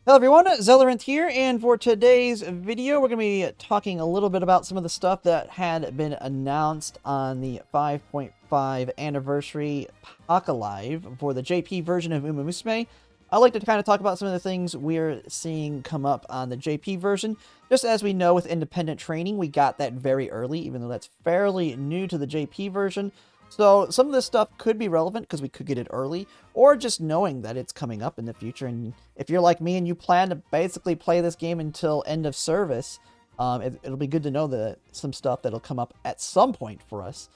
Hello everyone, Zellerant here, and for today's video, we're going to be talking a little bit about some of the stuff that had been announced on the 5.5 anniversary Paka Live for the JP version of Umamusume. I'd like to kind of talk about some of the things we're seeing come up on the JP version. Just as we know with independent training, we got that very early, even though that's fairly new to the JP version. So some of this stuff could be relevant because we could get it early, or just knowing that it's coming up in the future. And if you're like me and you plan to basically play this game until end of service, it'll be good to know that some stuff that'll come up at some point for us.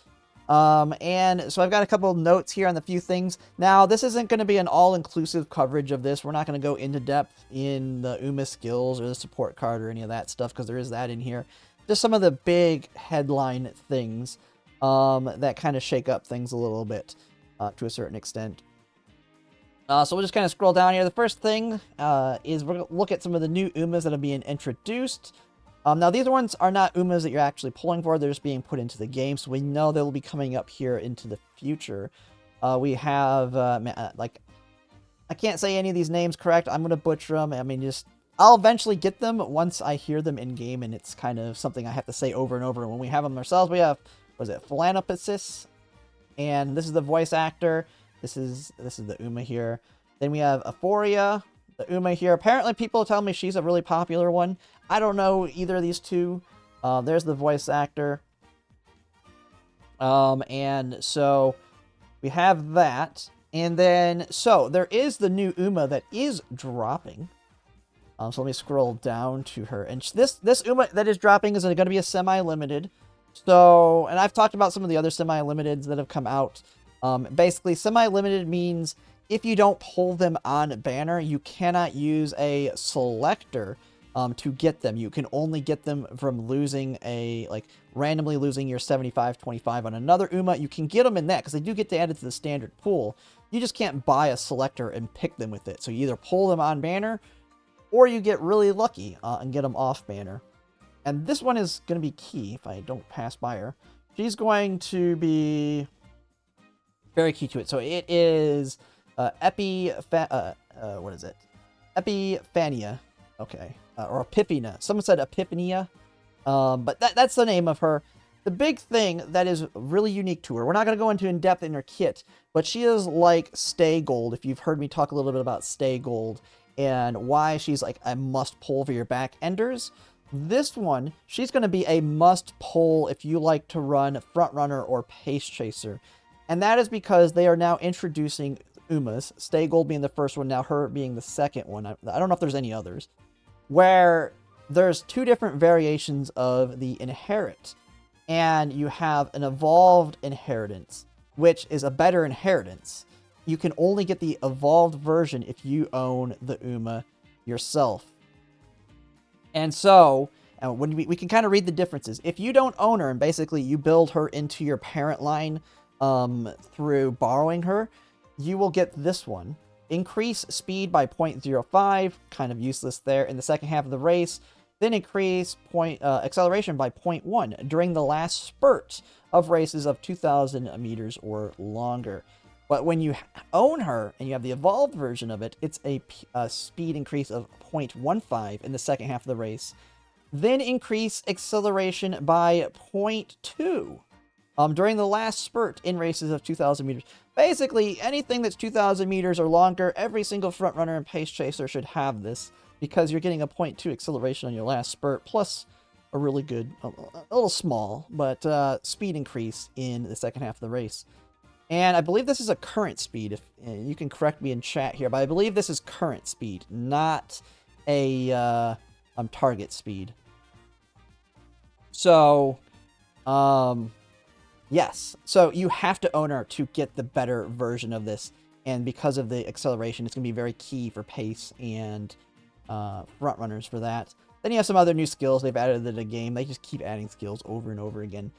And so I've got a couple of notes here on the few things. Now, this isn't going to be an all-inclusive coverage of this. We're not going to go into depth in the UMA skills or the support card or any of that stuff because there is that in here. Just some of the big headline things that kind of shake up things a little bit to a certain extent. So we'll just kind of scroll down here. The first thing is we're going to look at some of the new UMAs that are being introduced. Now, these ones are not UMAs that you're actually pulling for. They're just being put into the game, so we know they'll be coming up here into the future. We have, like, I can't say any of these names correct. I'm going to butcher them. I mean, I'll eventually get them once I hear them in-game, and it's kind of something I have to say over and over. When we have them ourselves, we have, what is it, Philanthropist, and this is the voice actor. This is the UMA here. Then we have Euphoria, the UMA here. Apparently, people tell me she's a really popular one. I don't know either of these two. There's the voice actor. And so we have that. And then, so there is the new UMA that is dropping. So let me scroll down to her. And this UMA that is dropping is going to be a semi-limited. So, and I've talked about some of the other semi-limiteds that have come out. Basically, semi-limited means if you don't pull them on banner, you cannot use a selector to get them. You can only get them from losing randomly losing your 75-25 on another UMA. You can get them in that because they do get added to the standard pool. You just can't buy a selector and pick them with it. So you either pull them on banner or you get really lucky and get them off banner. And this one is going to be key if I don't pass by her. She's going to be very key to it. So it is what is it? Epiphaneia. Okay. Or Epiphaneia. Someone said Epiphaneia. But that's the name of her. The big thing that is really unique to her, we're not going to go into in depth in her kit, but she is like Stay Gold. If you've heard me talk a little bit about Stay Gold and why she's like a must pull for your back enders. This one, she's going to be a must pull if you like to run Front Runner or Pace Chaser. And that is because they are now introducing UMAs, Stay Gold being the first one, now her being the second one. I don't know if there's any others, where there's two different variations of the Inherit. And you have an Evolved Inheritance, which is a better inheritance. You can only get the evolved version if you own the UMA yourself. And so, when we can kind of read the differences. If you don't own her, and basically you build her into your parent line through borrowing her, you will get this one. Increase speed by 0.05, kind of useless there, in the second half of the race. Then increase acceleration by 0.1 during the last spurt of races of 2,000 meters or longer. But when you own her and you have the evolved version of it, it's a speed increase of 0.15 in the second half of the race. Then increase acceleration by 0.2 during the last spurt in races of 2,000 meters. Basically, anything that's 2,000 meters or longer, every single front runner and pace chaser should have this because you're getting a 0.2 acceleration on your last spurt, plus a really good, a little small, but speed increase in the second half of the race. And I believe this is a current speed. If you can correct me in chat here, but I believe this is current speed, not a target speed. So, yes. So you have to own her to get the better version of this. And because of the acceleration, it's going to be very key for pace and front runners for that. Then you have some other new skills they've added to the game. They just keep adding skills over and over again.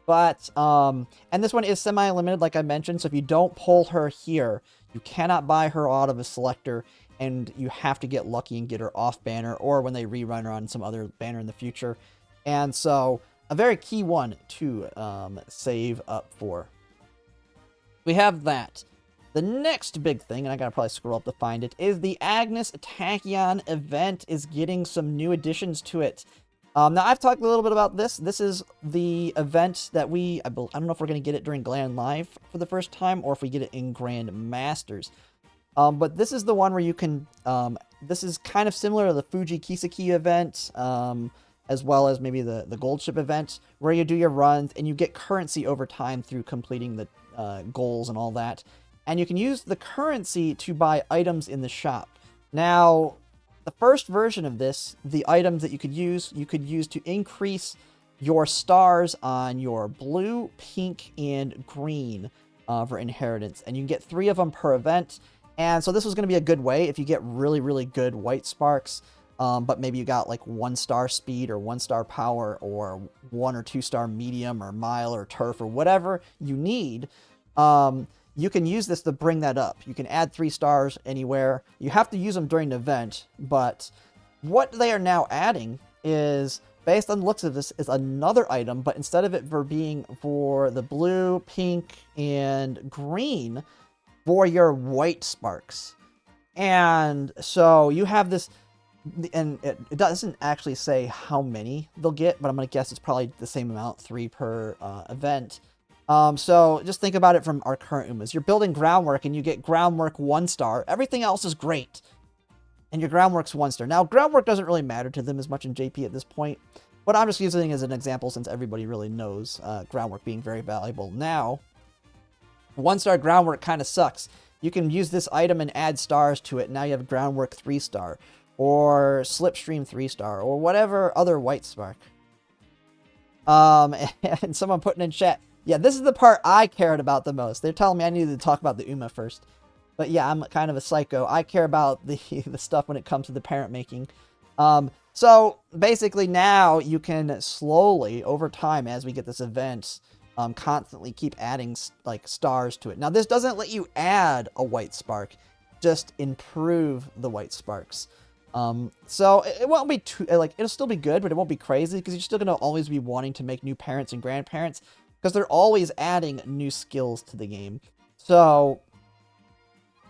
But, and this one is semi-limited, like I mentioned, so if you don't pull her here, you cannot buy her out of a selector, and you have to get lucky and get her off banner, or when they rerun her on some other banner in the future. And so, a very key one to save up for. We have that. The next big thing, and I gotta probably scroll up to find it, is the Agnes Tachyon event is getting some new additions to it. Now, I've talked a little bit about this. This is the event that I don't know if we're going to get it during Grand Live for the first time, or if we get it in Grand Masters. But this is the one where you can, this is kind of similar to the Fuji Kiseki event, as well as maybe the Gold Ship event, where you do your runs, and you get currency over time through completing the goals and all that. And you can use the currency to buy items in the shop. Now, the first version of this, the items that you could use to increase your stars on your blue, pink, and green for inheritance. And you can get 3 of them per event. And so this was going to be a good way if you get really, really good white sparks, but maybe you got like 1-star speed or 1-star power or 1 or 2-star medium or mile or turf or whatever you need. You can use this to bring that up. You can add 3 stars anywhere. You have to use them during the event, but what they are now adding is, based on the looks of this, is another item, but instead of it being for the blue, pink, and green, for your white sparks. And so you have this, and it doesn't actually say how many they'll get, but I'm going to guess it's probably the same amount, 3 per event. So just think about it from our current Umas. You're building groundwork and you get groundwork 1-star. Everything else is great. And your groundwork's 1-star. Now, groundwork doesn't really matter to them as much in JP at this point, but I'm just using it as an example since everybody really knows groundwork being very valuable. Now, 1-star groundwork kind of sucks. You can use this item and add stars to it. Now you have groundwork 3-star or slipstream 3-star or whatever other white spark. And someone putting in chat, yeah, this is the part I cared about the most. They're telling me I needed to talk about the Uma first. But yeah, I'm kind of a psycho. I care about the stuff when it comes to the parent making. So basically now you can slowly, over time, as we get this event, constantly keep adding like stars to it. Now this doesn't let you add a white spark, just improve the white sparks. So it won't be too, like, it'll still be good, but it won't be crazy because you're still going to always be wanting to make new parents and grandparents because they're always adding new skills to the game. So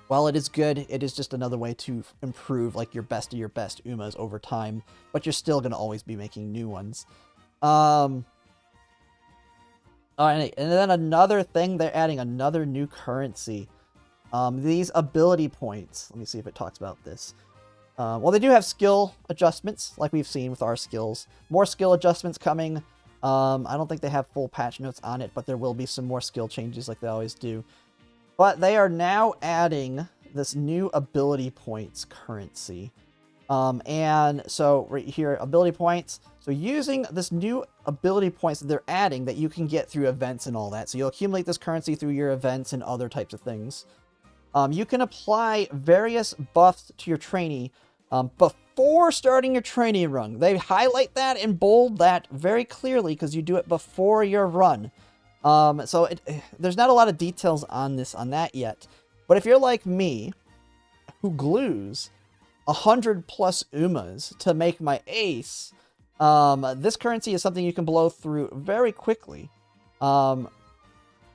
while it is good, it is just another way to improve like your best of your best Umas over time, but you're still going to always be making new ones. And then another thing, they're adding another new currency. These ability points. Let me see if it talks about this. Well, they do have skill adjustments, like we've seen with our skills. More skill adjustments coming. I don't think they have full patch notes on it, but there will be some more skill changes like they always do. But they are now adding this new ability points currency. And so right here, ability points. So using this new ability points that they're adding that you can get through events and all that. So you'll accumulate this currency through your events and other types of things. You can apply various buffs to your trainee before starting your training run. They highlight that and bold that very clearly because you do it before your run. So there's not a lot of details on that yet. But if you're like me, who glues 100 plus Umas to make my ace, this currency is something you can blow through very quickly. Now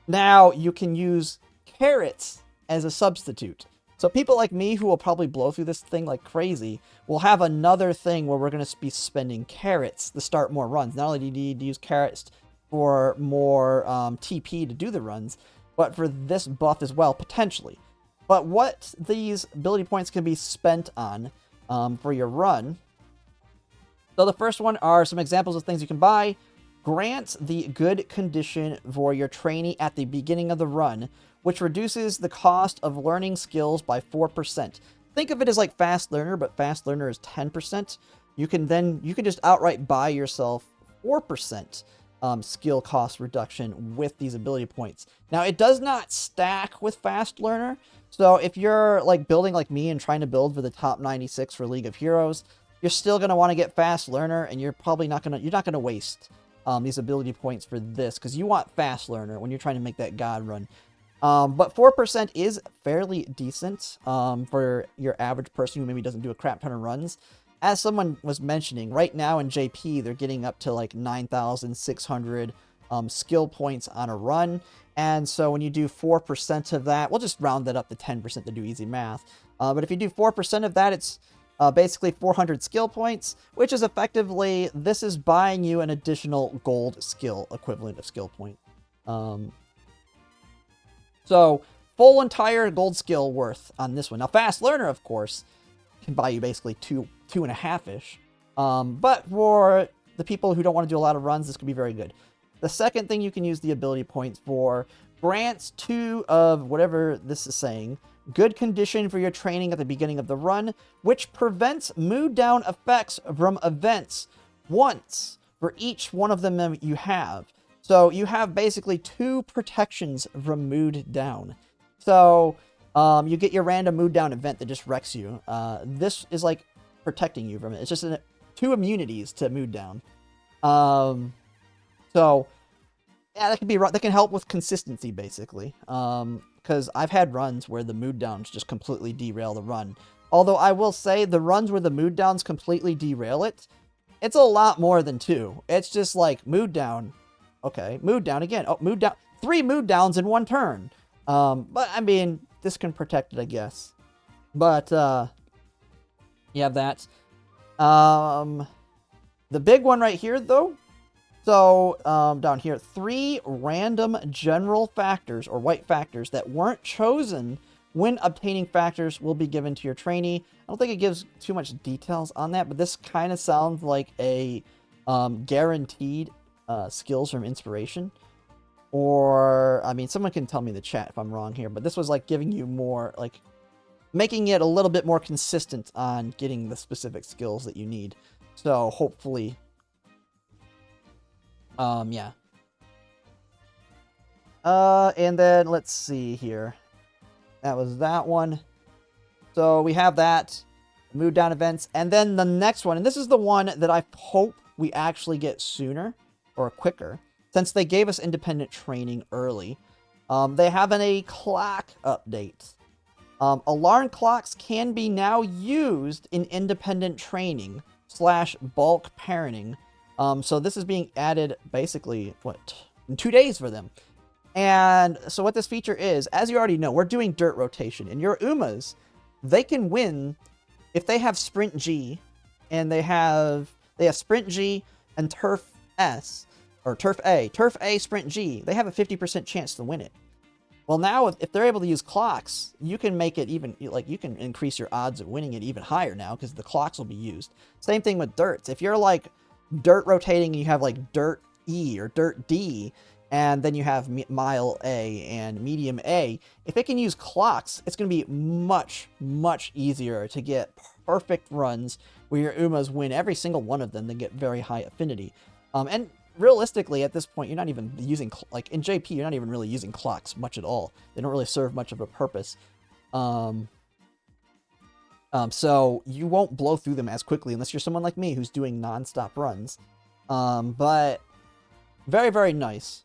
you can use carrots as a substitute. So people like me who will probably blow through this thing like crazy will have another thing where we're going to be spending carrots to start more runs. Not only do you need to use carrots for more TP to do the runs, but for this buff as well, potentially. But what these ability points can be spent on for your run. So the first one are some examples of things you can buy. Grants the good condition for your trainee at the beginning of the run, which reduces the cost of learning skills by 4%. Think of it as like Fast Learner, but Fast Learner is 10%. You can just outright buy yourself 4% skill cost reduction with these ability points. Now, it does not stack with Fast Learner. So if you're like building like me and trying to build for the top 96 for League of Heroes, you're still going to want to get Fast Learner, and you're probably not going to waste these ability points for this because you want Fast Learner when you're trying to make that God run. But 4% is fairly decent for your average person who maybe doesn't do a crap ton of runs. As someone was mentioning, right now in JP, they're getting up to like 9,600 skill points on a run. And so when you do 4% of that, we'll just round that up to 10% to do easy math. But if you do 4% of that, it's basically 400 skill points, which is effectively, this is buying you an additional gold skill equivalent of skill point. So full entire gold skill worth on this one. Now, Fast Learner, of course, can buy you basically 2.5-ish. But for the people who don't want to do a lot of runs, this could be very good. The second thing you can use the ability points for, grants 2 of whatever this is saying, good condition for your training at the beginning of the run, which prevents mood down effects from events once for each one of them you have. So you have basically 2 protections from mood down. So you get your random mood down event that just wrecks you. This is like protecting you from it. It's just 2 immunities to mood down. So yeah, that can help with consistency basically. Because I've had runs where the mood downs just completely derail the run. Although I will say the runs where the mood downs completely derail it, it's a lot more than 2. It's just like mood down. Okay, mood down again. Oh, mood down. 3 mood downs in 1 turn. But I mean, this can protect it, I guess. But you have that. The big one right here, though. So down here, 3 random general factors or white factors that weren't chosen when obtaining factors will be given to your trainee. I don't think it gives too much details on that, but this kind of sounds like a guaranteed skills from inspiration. Or, I mean, someone can tell me in the chat if I'm wrong here, but this was like giving you more, like, making it a little bit more consistent on getting the specific skills that you need. So, hopefully, yeah. And then, let's see here. That was that one. So, we have that. Mood down events. And then the next one, and this is the one that I hope we actually get sooner or quicker. Since they gave us independent training early, they have a clock update. Alarm clocks can be now used in independent training / bulk parenting. So this is being added basically, in 2 days for them. And so what this feature is, as you already know, we're doing dirt rotation. And your Umas, they can win if they have Sprint G, and they have Sprint G and Turf S. Or Turf A. Turf A, Sprint G. They have a 50% chance to win it. Well, now, if they're able to use clocks, you can make it even, like, you can increase your odds of winning it even higher now, because the clocks will be used. Same thing with dirts. If you're, like, dirt rotating, and you have, like, dirt E or dirt D, and then you have mile A and medium A, if it can use clocks, it's going to be much, much easier to get perfect runs where your Umas win every single one of them and get very high affinity. And realistically, at this point, you're not even using, like, in JP, you're not even really using clocks much at all. They don't really serve much of a purpose. So you won't blow through them as quickly unless you're someone like me who's doing non-stop runs. But very, very nice.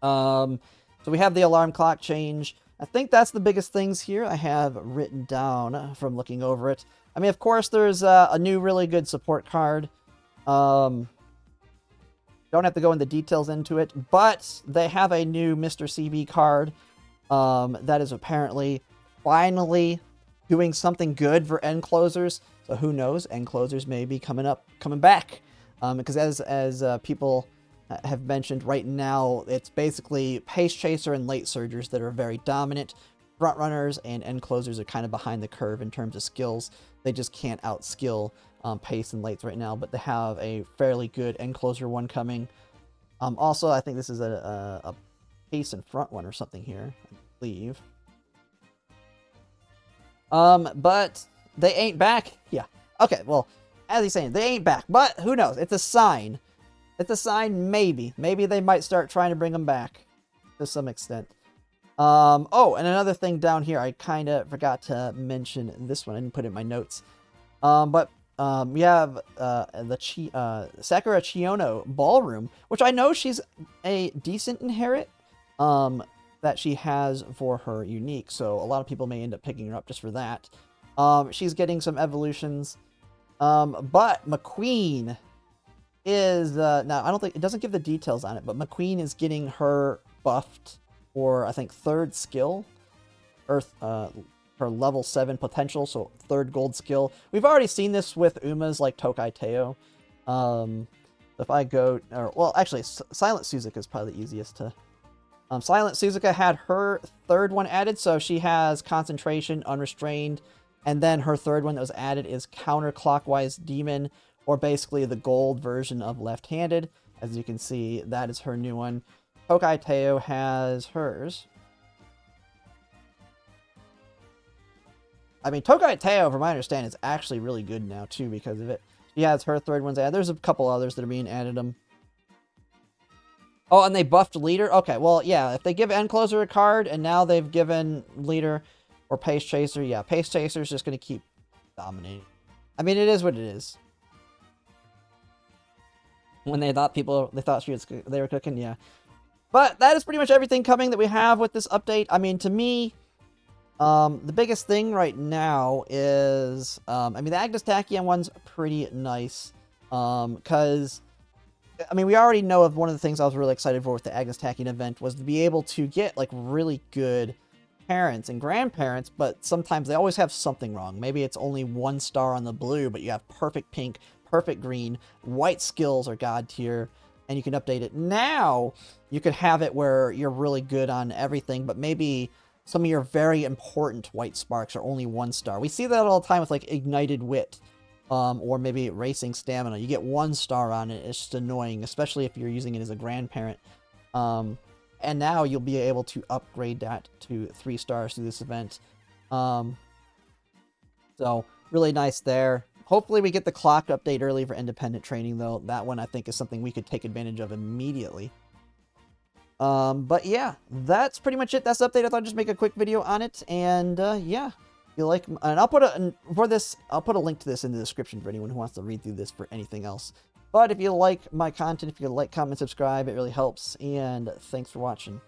So we have the alarm clock change. I think that's the biggest things here I have written down from looking over it. I mean, of course, there's a new really good support card. Don't have to go into details into it, but they have a new Mr. CB card that is apparently finally doing something good for end closers. So who knows? End closers may be coming back. Because as people have mentioned right now, it's basically pace chaser and late surgers that are very dominant. Front runners and end closers are kind of behind the curve in terms of skills. They just can't outskill pace and lates right now, but they have a fairly good end closer one coming. Also, I think this is a pace and front one or something here, I believe. But they ain't back. Yeah. Okay, well, as he's saying, they ain't back, but who knows? It's a sign. It's a sign, maybe. Maybe they might start trying to bring them back to some extent. Oh, and another thing down here, I kind of forgot to mention this one. I didn't put it in my notes. But we have the Sakura Chiono Ballroom, which I know she's a decent inherit that she has for her unique. So a lot of people may end up picking her up just for that. She's getting some evolutions. But McQueen, is, now, I don't think, it doesn't give the details on it, but McQueen is getting her buffed for, I think, 3rd skill, her level 7 potential, so 3rd gold skill. We've already seen this with Umas like Tokai Teo. If I go, well, actually, Silent Suzuka is probably the easiest to... Silent Suzuka had her 3rd one added, so she has Concentration, Unrestrained, and then her 3rd one that was added is Counterclockwise Demon, or basically the gold version of Left-Handed. As you can see, that is her new one. Tokai Teo has hers. I mean, Tokai Teo, from my understanding, is actually really good now, too, because of it. She has her 3rd ones added. There's a couple others that are being added them. Oh, and they buffed Leader? Okay, well, yeah, if they give End Closer a card, and now they've given Leader or Pace Chaser, yeah, Pace Chaser is just going to keep dominating. I mean, it is what it is. When they thought they were cooking, yeah. But that is pretty much everything coming that we have with this update. I mean, to me, the biggest thing right now is, I mean, the Agnes Tachyon one's pretty nice, because... I mean, we already know of one of the things I was really excited for with the Agnes Tachyon event was to be able to get, like, really good parents and grandparents, but sometimes they always have something wrong. Maybe it's only 1 star on the blue, but you have perfect pink, perfect green, white skills are god tier, and you can update it. Now, you could have it where you're really good on everything, but maybe some of your very important white sparks are only 1 star. We see that all the time with, like, Ignited Wit. Or maybe Racing Stamina. You get 1 star on it. It's just annoying, especially if you're using it as a grandparent. And now you'll be able to upgrade that to 3 stars through this event. So, really nice there. Hopefully we get the clock update early for independent training, though. That one, I think, is something we could take advantage of immediately. But yeah, that's pretty much it. That's the update. I thought I'd just make a quick video on it. And, yeah. You like, and I'll put a link to this in the description for anyone who wants to read through this for anything else. But if you like my content, if you like, comment, subscribe, it really helps. And thanks for watching.